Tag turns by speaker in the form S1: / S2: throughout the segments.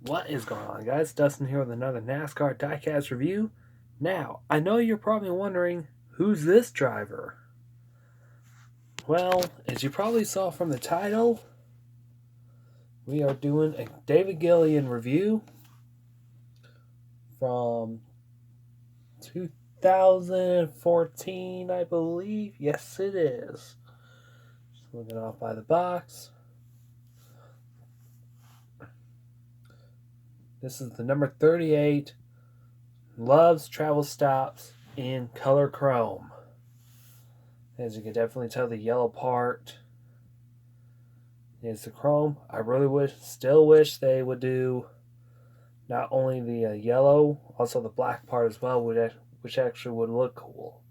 S1: What is going on, guys? Dustin here with another NASCAR Diecast Review. Now, I know you're probably wondering, who's this driver? Well, as you probably saw from the title, we are doing a David Gilliland review from 2014, I believe. Yes, it is. Just looking off by the box. This is the number 38, Loves Travel Stops in color chrome. As you can definitely tell, the yellow part is the chrome. I really still wish they would do not only the yellow, also the black part as well, which actually would look cool.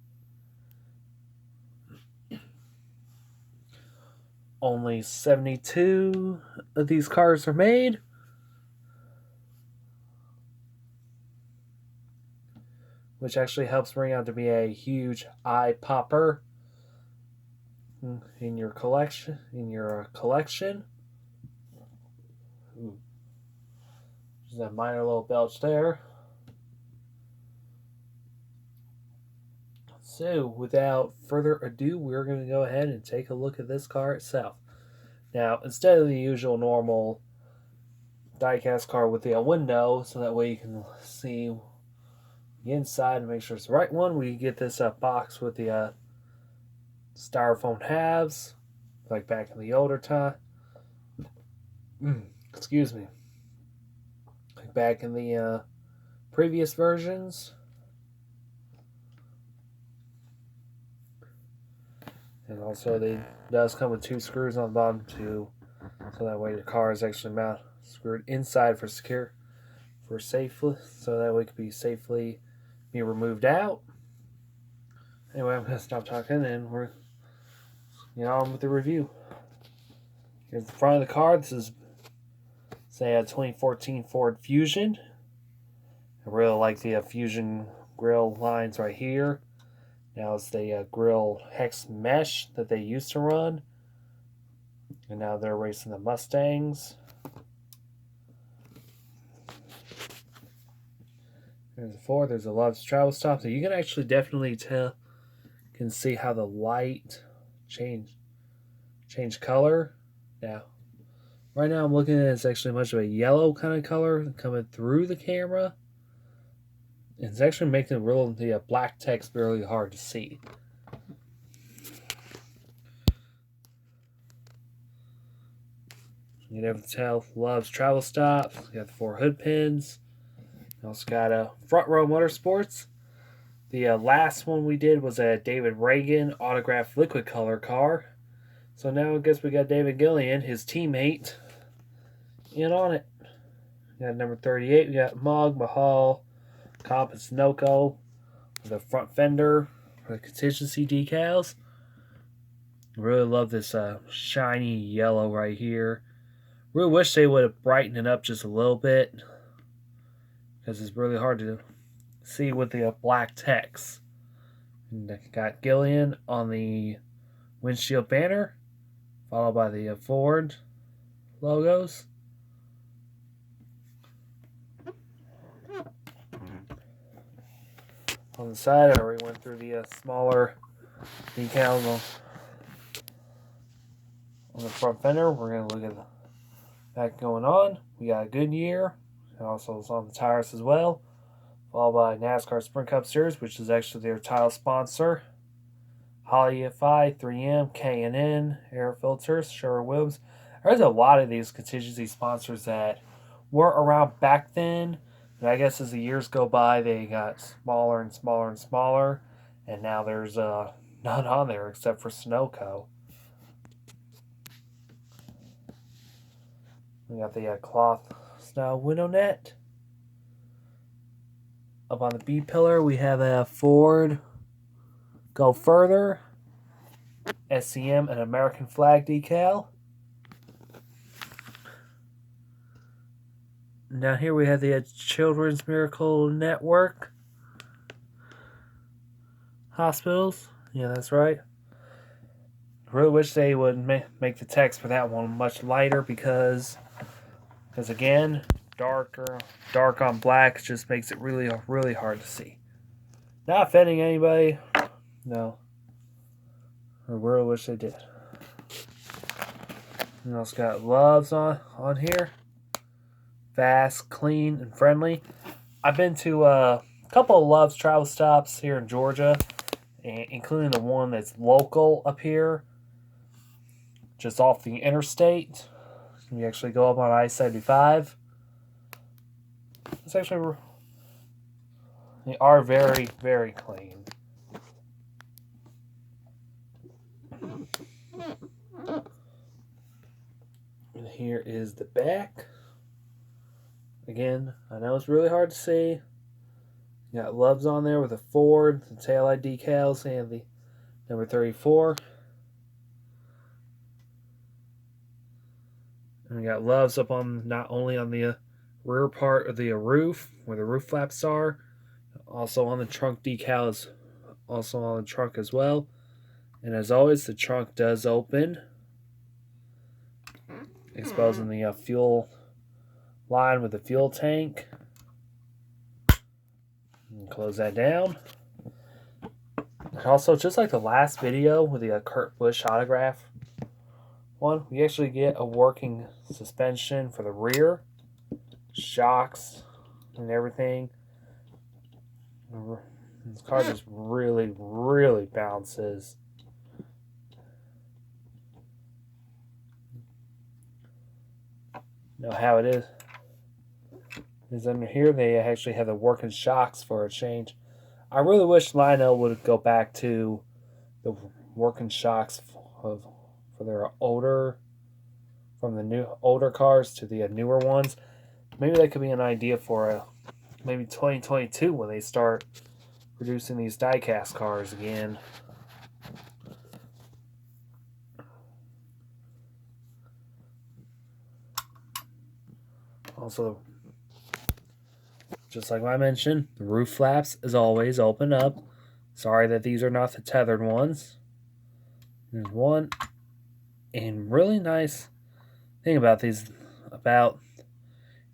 S1: Only 72 of these cars are made. Which actually helps bring out to be a huge eye popper in your collection. Just a minor little belch there. So, without further ado, we're going to go ahead and take a look at this car itself. Now, instead of the usual normal diecast car with the window, so that way you can see the inside and make sure it's the right one, we get this box with the styrofoam halves, like back in the older time. Excuse me. Like back in the previous versions. And also, it does come with 2 screws on the bottom too, so that way the car is actually screwed inside for safely, so that way it can be safely removed out. Anyway, I'm gonna stop talking and we're on with the review. Here's the front of the car. This is, say, a 2014 Ford Fusion. I really like the Fusion grill lines right here. Now it's the grill hex mesh that they used to run, and now they're racing the Mustangs. There's a Ford. There's a Loves Travel Stop. So you can actually definitely can see how the light change color. Now, right now I'm looking at it's actually much of a yellow kind of color coming through the camera. It's actually making the black text really hard to see. You can definitely tell Loves Travel Stops. You got the 4 hood pins. Also got a Front Row Motorsports. The last one we did was a David Reagan autographed liquid color car. So now I guess we got David Gilliland, his teammate, in on it. We got number 38. We got Mug, Mahal, Comp, and Sunoco with a front fender for the contingency decals. I really love this shiny yellow right here. Really wish they would have brightened it up just a little bit, because it's really hard to see with the black text. And got Gilliland on the windshield banner, followed by the Ford logos. On the side, I already went through the smaller decals on the front fender. We're going to look at that going on. We got a Goodyear. It also is on the tires as well. Followed by NASCAR Sprint Cup Series, which is actually their title sponsor. Holly EFI, 3M, K&N, Air Filters, Sherwin-Williams. There's a lot of these contingency sponsors that were around back then. But I guess as the years go by, they got smaller and smaller and smaller. And now there's none on there except for Sunoco. We got the cloth style window net. Up on the B pillar, we have a Ford Go Further, SCM, and American flag decal. Now here we have the Children's Miracle Network hospitals. Yeah, that's right. I really wish they would make the text for that one much lighter because again, dark on black just makes it really, really hard to see. Not offending anybody. No. I really wish they did. And also got Loves on here. Fast, clean, and friendly. I've been to a couple of Loves travel stops here in Georgia, including the one that's local up here, just off the interstate. You actually go up on I-75. It's actually, they are very, very clean. And here is the back. Again, I know it's really hard to see. You got Loves on there with a Ford, the taillight decals, and the number 34. And we got Loves up on not only on the rear part of the roof, where the roof flaps are, also on the trunk decals, also on the trunk as well. And as always, the trunk does open, exposing the fuel line with the fuel tank. And close that down. And also, just like the last video with the Kurt Busch autograph one, we actually get a working suspension for the rear, shocks, and everything. This car just really, really bounces. Know how it is under here. They actually have the working shocks for a change. I really wish Lionel would go back to the working shocks for their older, from the new older cars to the newer ones. Maybe that could be an idea for maybe 2022 when they start producing these diecast cars again. Also, just like I mentioned, the roof flaps, as always, open up. Sorry that these are not the tethered ones. There's one. And really nice thing about these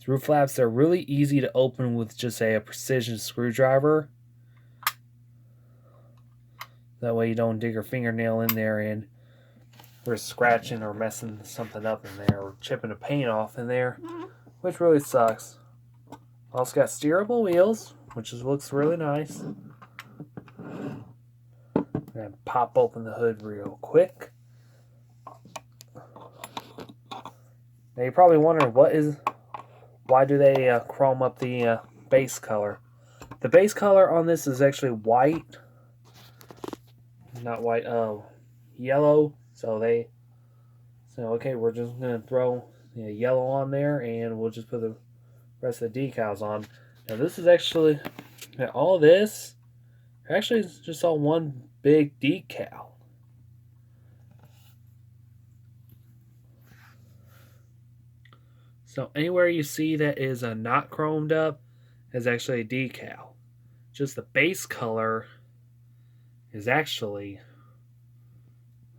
S1: roof flaps, they're really easy to open with just a precision screwdriver. That way you don't dig your fingernail in there and we're scratching or messing something up in there or chipping the paint off in there, which really sucks. Also got steerable wheels, which looks really nice. I'm gonna pop open the hood real quick. Now you're probably wondering why do they chrome up the base color? The base color on this is actually white, not white, yellow. So okay, we're just gonna throw yellow on there, and we'll just put the rest of the decals on. Now this is actually all this actually is just all one big decal. So anywhere you see that is not chromed up is actually a decal. Just the base color is actually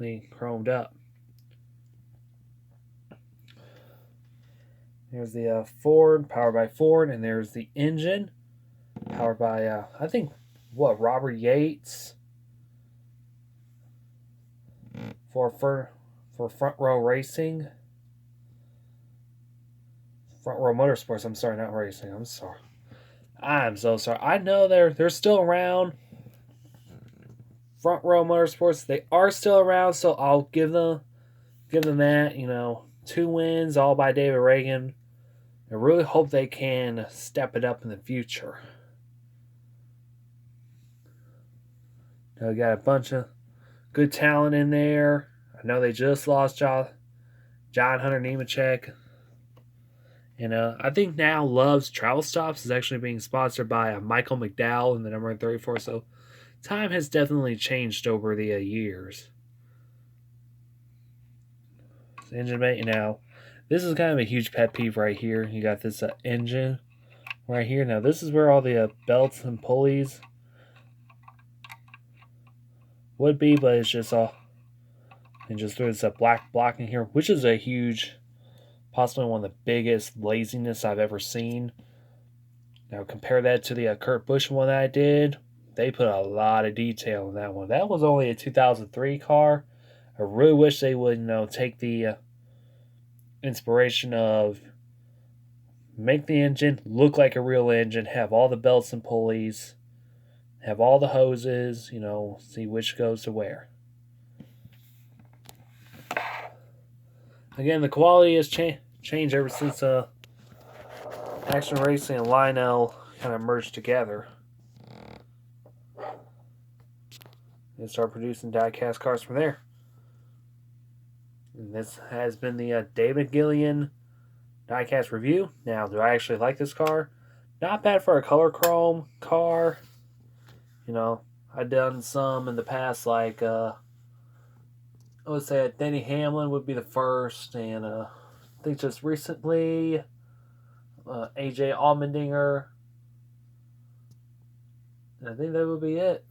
S1: chromed up. There's the Ford, powered by Ford, and there's the engine, powered by, I think, Robert Yates for Front Row Racing. Front Row Motorsports, I'm sorry, not racing, I'm sorry. I'm so sorry. I know they're still around. Front Row Motorsports, they are still around, so I'll give them that, 2 wins, all by David Reagan. I really hope they can step it up in the future. Now we got a bunch of good talent in there. I know they just lost John Hunter Nemechek. And I think now Love's Travel Stops is actually being sponsored by Michael McDowell in the number 34. So time has definitely changed over the years. This engine bay, this is kind of a huge pet peeve right here. You got this engine right here. Now this is where all the belts and pulleys would be, but it's just all, and just through this black block in here, which is a huge Possibly one of the biggest laziness I've ever seen. Now compare that to the Kurt Busch one that I did. They put a lot of detail in that one. That was only a 2003 car. I really wish they would, take the inspiration of make the engine look like a real engine, have all the belts and pulleys, have all the hoses, see which goes to where. Again, the quality has changed ever since Action Racing and Lionel kind of merged together and start producing diecast cars from there. And this has been the David Gilliland Diecast Review. Now, do I actually like this car? Not bad for a color chrome car. I've done some in the past, like I would say Denny Hamlin would be the first, and I think just recently AJ Allmendinger, and I think that would be it.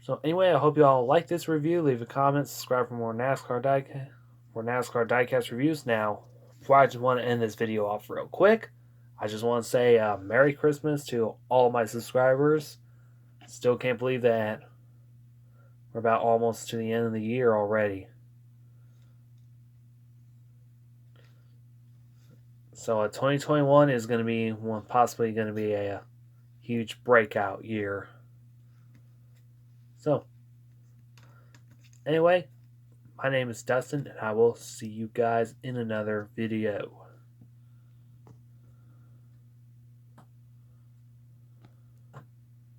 S1: So anyway, I hope you all like this review. Leave a comment, subscribe for more NASCAR Diecast reviews. Now, before I just want to end this video off real quick, I just want to say Merry Christmas to all my subscribers. Still can't believe that we're about almost to the end of the year already. So 2021 is going to be possibly going to be a huge breakout year. So, anyway, my name is Dustin, and I will see you guys in another video.